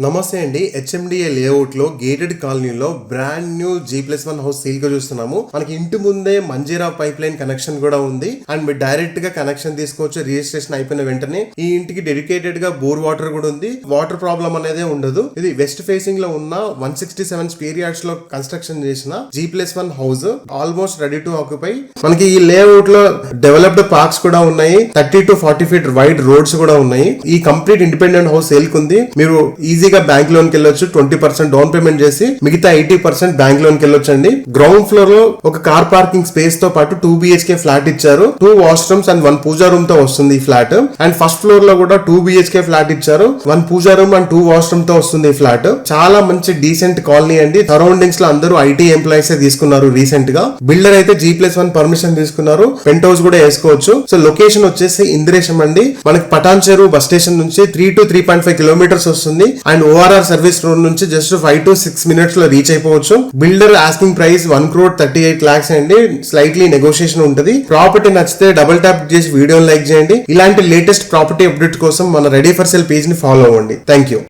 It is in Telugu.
నమస్తే అండి. హెచ్ఎండిఏ లేఅవుట్ లో గేటెడ్ కాలనీలో brand new G+1 house sale గా చూస్తున్నాము. మనకి ఇంటి ముందే మంజీరా పైప్ లైన్ కనెక్షన్ కూడా ఉంది. అండ్ మీరు డైరెక్ట్ గా కనెక్షన్ తీసుకోవచ్చు. రిజిస్ట్రేషన్ అయిపోయిన వెంటనే ఈ ఇంటికి డెడికేటెడ్ గా బోర్ వాటర్ కూడా ఉంది. వాటర్ ప్రాబ్లం అనేది ఉండదు. ఇది వెస్ట్ ఫేసింగ్ లో ఉన్న 167 స్క్వేర్ యార్డ్స్ లో కన్స్ట్రక్షన్ చేసిన G+1 house almost ready to occupy. మనకి ఈ లేఅవుట్ లో డెవలప్డ్ పార్క్స్ కూడా ఉన్నాయి. 30 to 40 feet వైడ్ రోడ్స్ కూడా ఉన్నాయి. ఈ కంప్లీట్ ఇండిపెండెంట్ హౌస్ సేల్ కుంది. మీరు ఈజీగా బ్యాంక్ లోన్ కి వెళ్ళొచ్చు. 20% డౌన్ పేమెంట్ చేసి మిగతా 80% బ్యాంక్ లోన్ కి వెళ్ళొచ్చు అండి. గ్రౌండ్ ఫ్లోర్ లో ఒక కార్ పార్కింగ్ స్పేస్ తో పాటు 2 BHK ఫ్లాట్ ఇచ్చారు. 2 వాష్రూమ్స్ అండ్ 1 పూజా రూమ్ తో వస్తుంది ఈ ఫ్లాట్. అండ్ ఫస్ట్ ఫ్లోర్ లో కూడా 2 BHK ఫ్లాట్ ఇచ్చారు. 1 పూజా రూమ్ అండ్ 2 వాష్రూమ్ తో వస్తుంది ఈ ఫ్లాట్. చాలా మంచి డీసెంట్ కాలనీ అండి. సరౌండింగ్స్ లో అందరూ IT ఎంప్లాయీస్ తీసుకున్నారు రీసెంట్ గా. బిల్డర్ అయితే G+1 పర్మిషన్ తీసుకున్నారు. పెంట్ హౌస్ కూడా వేసుకోవచ్చు. సో లొకేషన్ వచ్చేసి ఇంద్రేశం అండి. మనకి పటాన్చెరు బస్ స్టేషన్ నుంచి 3 to 3.5 కిలోమీటర్స్ వస్తుంది. అండ్ ORR సర్వీస్ రోడ్ నుంచి జస్ట్ 5 to 6 minutes లో రీచ్ అయిపోవచ్చు. బిల్డర్ ఆస్కింగ్ ప్రైస్ 1,38 lakhs అండి. స్లైట్లీ నెగోషియేషన్ ఉంటుంది. ప్రాపర్టీ నచ్చితే డబుల్ ట్యాప్ చేసి వీడియోని లైక్ చేయండి. ఇలాంటి లేటెస్ట్ ప్రాపర్టీ అప్డేట్ కోసం మన రెడీ ఫర్ సేల్ పేజ్ ని ఫాలో అవ్వండి. Thank you.